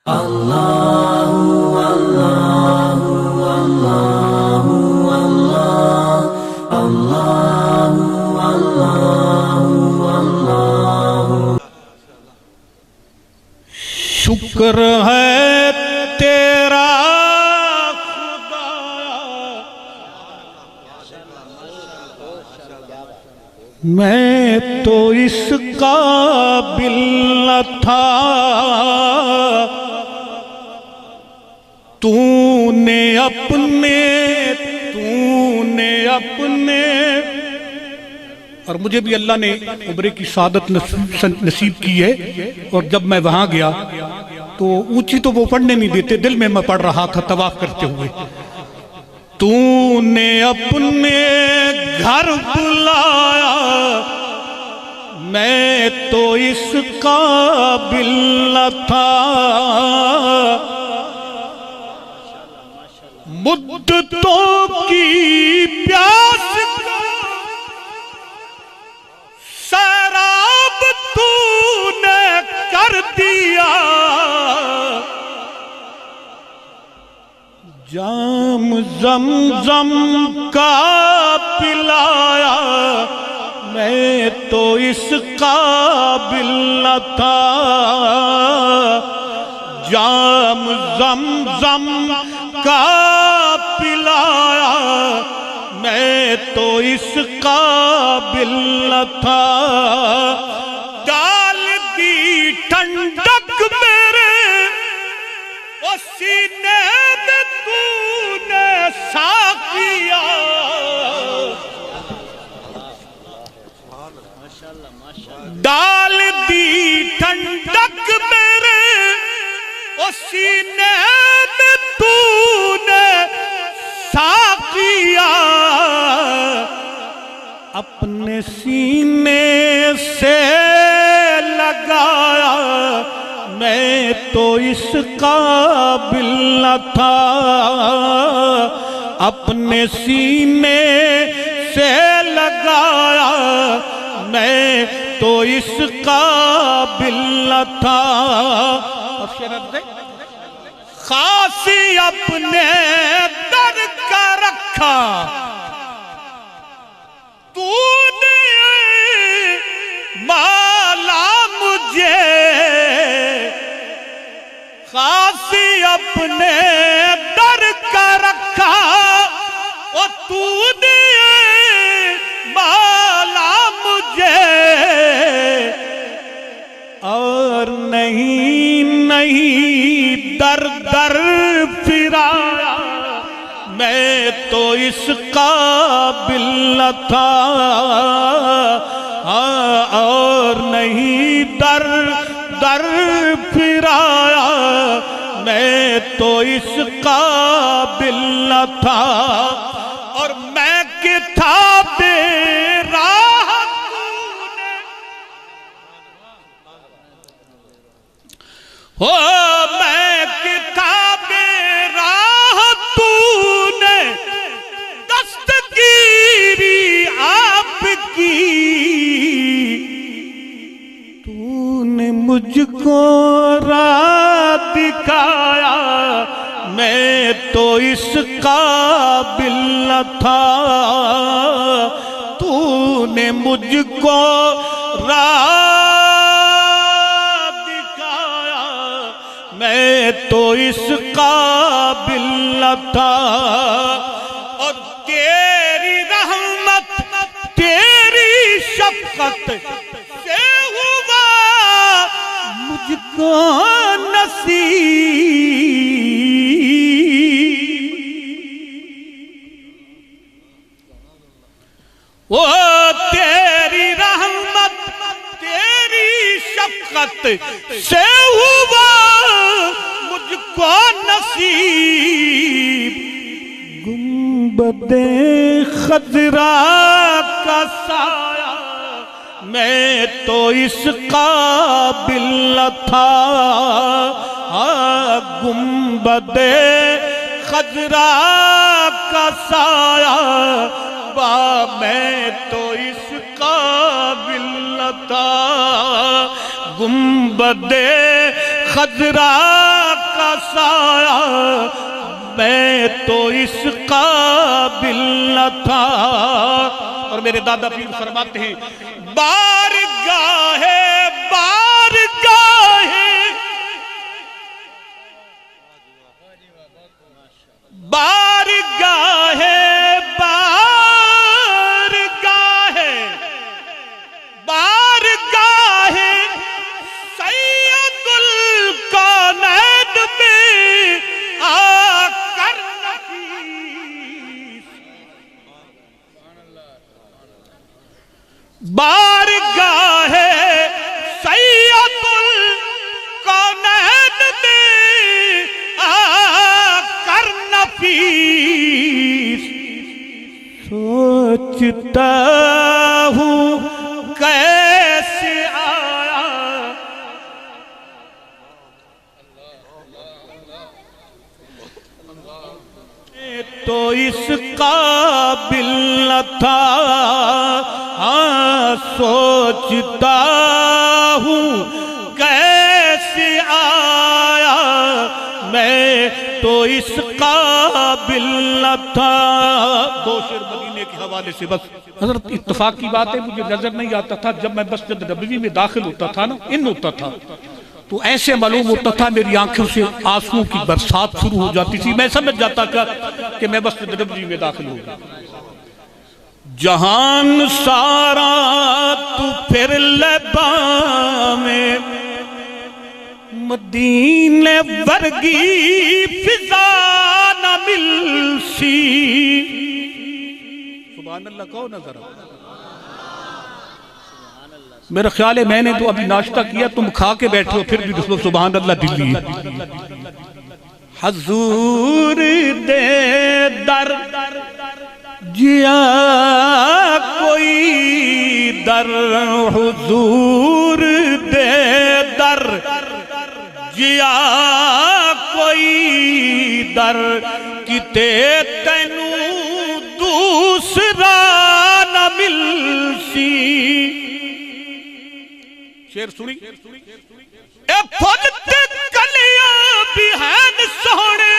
شکر ہے تیرا خدا، میں تو اس قابل نہ تھا، تو نے اپنے اور مجھے بھی اللہ نے عمرے کی سعادت نصیب کی ہے، اور جب میں وہاں گیا تو اونچی تو وہ پڑھنے نہیں دیتے، دل میں پڑھ رہا تھا طواف کرتے ہوئے، تو نے اپنے گھر بلایا، میں تو اس قابل نہ تھا، مدتوں کی پیاس سیراب تو نے کر دیا، جام زمزم کا پلایا، میں تو اس قابل نہ تھا، جام زمزم کا پلایا، میں تو اس قابل نہ تھا، ڈال دی ٹھنڈک میرے وہ سینے میں تو نے ساقیا، ڈال دی ٹھنڈک میرے وہ سینے میں تو نے ساقیا، اپنے سینے سے لگایا، میں تو اس قابل نہ تھا، اپنے سینے سے لگایا، میں تو اس قابل نہ تھا، خاصی اپنے در کا رکھا، تو نے مالا مجھے، خاصی اپنے در کا رکھا، اور تو نے مالا مجھے، اور نہیں در در پھرایا، میں تو اس قابل نہ تھا، اور نہیں در در پھرایا، میں تو اس قابل نہ تھا، اور میں کتاب راہ میں کتاب راہ تو نے دستگیری آپ کی، تو نے مجھ کو راہ دکھایا، میں تو اس قابل نہ تھا، تو نے مجھ کو راہ میں تو اس قابل نہ تھا، اور تیری رحمت تیری شفقت سے ہوا مجھ کو نصیب، وہ تیری رحمت تیری شفقت سے ہوا مجھ کو نصیب، گنبد خضرا کا سایہ، میں تو اس قابل نہ تھا، گنبد خضرا کا سایہ، میں تو اس قابل نہ تھا، گنبد خضرا کا سایہ میں تو اس قابل نہ تھا. اور میرے دادا پیر فرماتے ہیں بارگاہ سید الکونین میں آ کر نفیس، بارگاہ سید الکونین میں آ کر نفیس، سوچتا ہوں کیسے آیا تو اس قابل نہ تھا. ہاں سوچتا ہوں کیسے آیا میں تو اس قابل نہ تھا. دو شعر مدینے کے حوالے سے بس حضرت اتفاق کی بات ہے، مجھے نظر نہیں آتا تھا جب میں مسجد نبوی میں داخل ہوتا تھا نا، ہوتا تھا تو ایسے معلوم ہوتا تھا میری آنکھوں سے آنسوؤں کی برسات شروع ہو جاتی تھی. میں سمجھ جاتا تھا کہ میں مسجد نبوی میں داخل ہوں گا. جہان سارا تو پھر لباں میں مدینے ورگی فضا نہ ملسی. سبحان اللہ کہو نا ذرا. میرا خیال ہے میں نے تو ابھی ناشتہ کیا، تم کھا کے بیٹھے ہو پھر بھی دوستو سبحان اللہ دلی. حضور دے در جیا کوئی در، حضور دے در جیا کوئی در، کتے تینوں دوسرا نہ ملسی. شعر سنی اے پھل تے کلیاں بھی ہیں سونے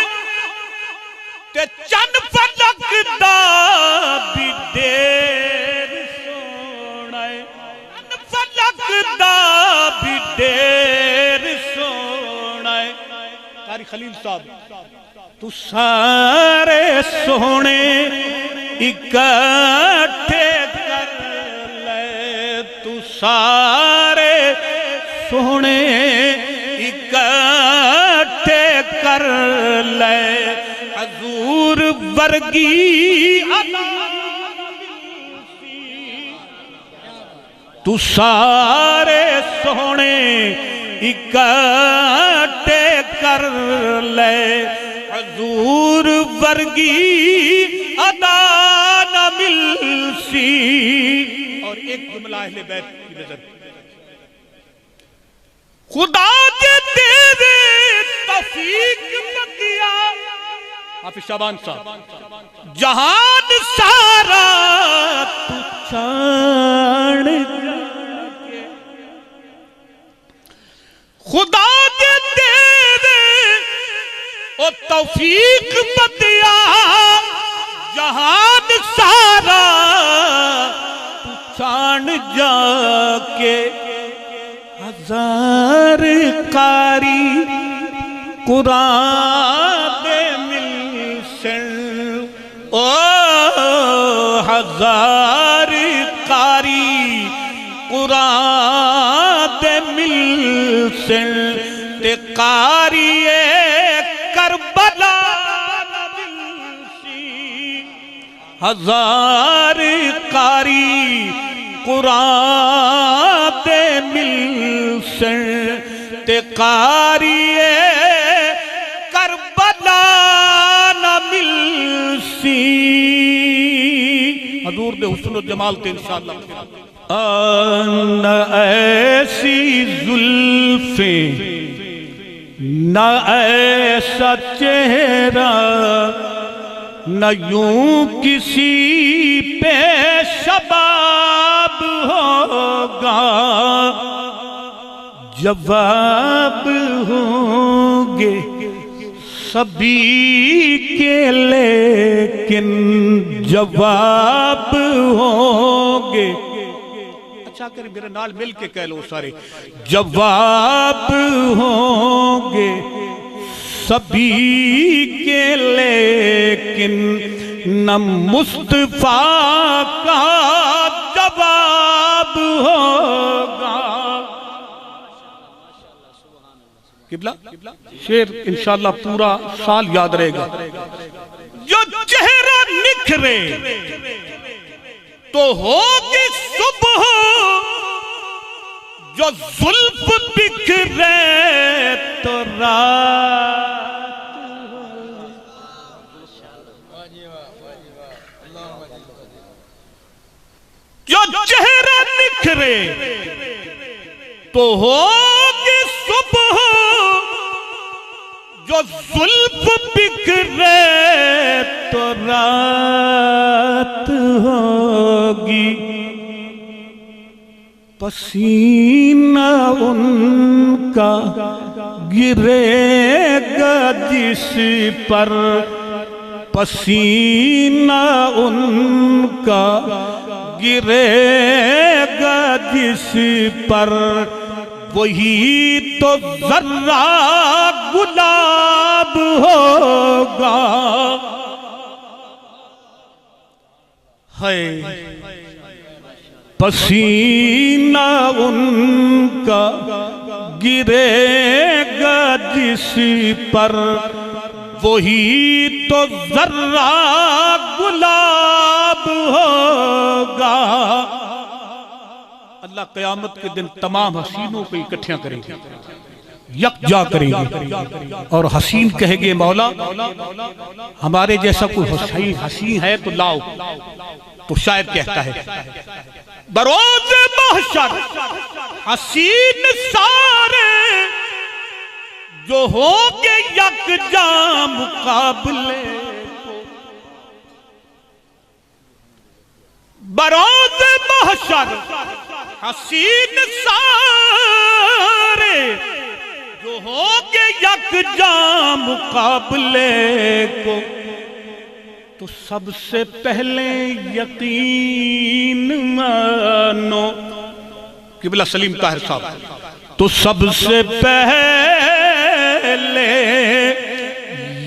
تے چن فلک دا بھی دیر سونا، چن فلک دا بھی دیر سونا. قاری خلیل صاحب تو سارے سونے اکٹھے کر لے، تو سارے سونے اکٹھے کر لے، حضور ورگی عطا تو سارے سونے اکٹھے کر لے، حضور ورگی عطا نہ ملسی. اور ایک جملہ اہل بیت کی نظر، خدا کے تیرے توفیق بندیا، حافظ شعبان صاحب، جہان سارا تو چھاڑ کے، خدا کے تیرے او توفیق بندیا، جہان سارا تو چھاڑ جا کے، ہزار قاری قرآن دے مل سن، او ہزار قاری قرآن دے مل سن، تے قاری کربلا نہ ملسی. ہزار قاری قرآن دے مل سن، تے قاری کربلا نہ ملسی. حضور دے حسن و جمال تے انشاءاللہ نہ ایسی زلفیں نہ ایسا چہرہ، نہ یوں کسی پہ شباب ہوگا، جواب ہوں گے سبھی کے لیکن جواب ہوں گے. اچھا کریں میرے نال مل کے کہہ لو سارے. جواب ہوں گے سبھی کے لیکن نہ مصطفیٰ کا جواب ہوگا. قبلہ شعر انشاءاللہ پورا سال یاد رہے گا. جو چہرہ نکھرے تو ہوگی صبح، جو زلف بکھرے تو رات. جو چہرہ نکھرے تو ہوگی صبح، جو زلف بکھرے تو رات ہوگی. پسینہ ان کا گرے گا جس پر، پسینہ ان کا گرے گا جس پر، وہی تو ذرہ گلاب ہوگا. ہے پسینہ ان کا گرے گا جس پر، وہی تو ذرہ گلاب ہوگا. اللہ قیامت کے دن تمام حسینوں کو اکٹھیاں کریں گے، یکجا کریں گے، اور حسین کہے گے مولا ہمارے جیسا کوئی حسین ہے تو لاؤ. تو شاعر کہتا ہے بروز محشر حسین سارے جو ہوں گے یکجا مقابلے. بروز محشر حسین سارے جو ہوں گے یکجا مقابلے کو، تو سب سے پہلے یقین مانو. قبلہ سلیم طاہر صاحب. تو سب سے پہلے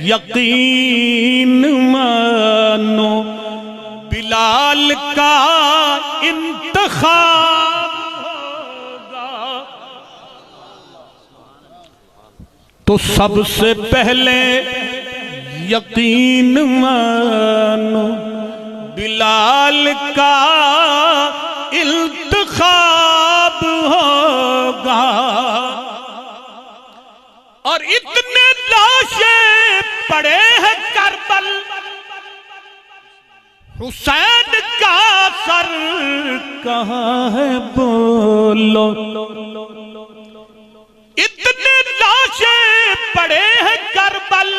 یقین مانو، بلال کا انتخاب ہوگا. تو سب سے پہلے یقین مانو، بلال کا انتخاب ہوگا. اور اتنے لاشیں پڑے ہیں کربل، حسین کا سر کہاں ہے بولو. اتنے لاشیں پڑے ہیں کربل،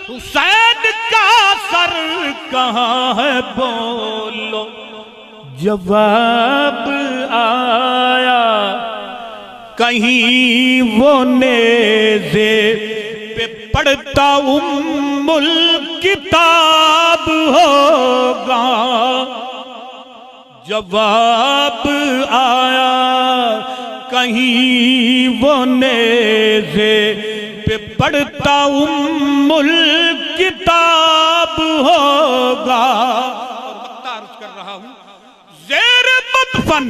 حسین کا سر کہاں ہے بولو. جواب آیا کہیں وہ نیزے پہ پڑھتا ام الکتاب ہوگا. جواب آیا کہیں وہ نیزے پہ پڑھتا ام الکتاب ہوگا. عرض کر رہا ہوں زیر مدفن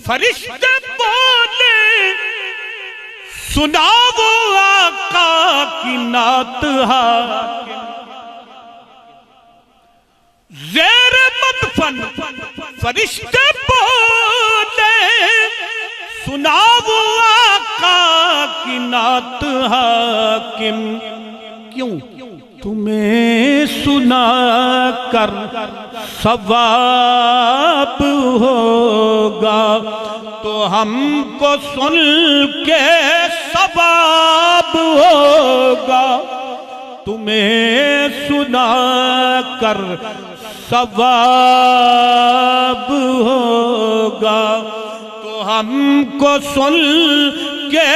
فرشتے بولے سنا وہ آقا کی نعت حاکم. زیر مدفن فرشتے بولے سنا وہ آقا کی نعت حاکم. کیوں تمہیں سنا کر ثواب ہوگا، تو ہم کو سن کے ثواب ہوگا. تمہیں سنا کر ثواب ہوگا، تو ہم کو سن کے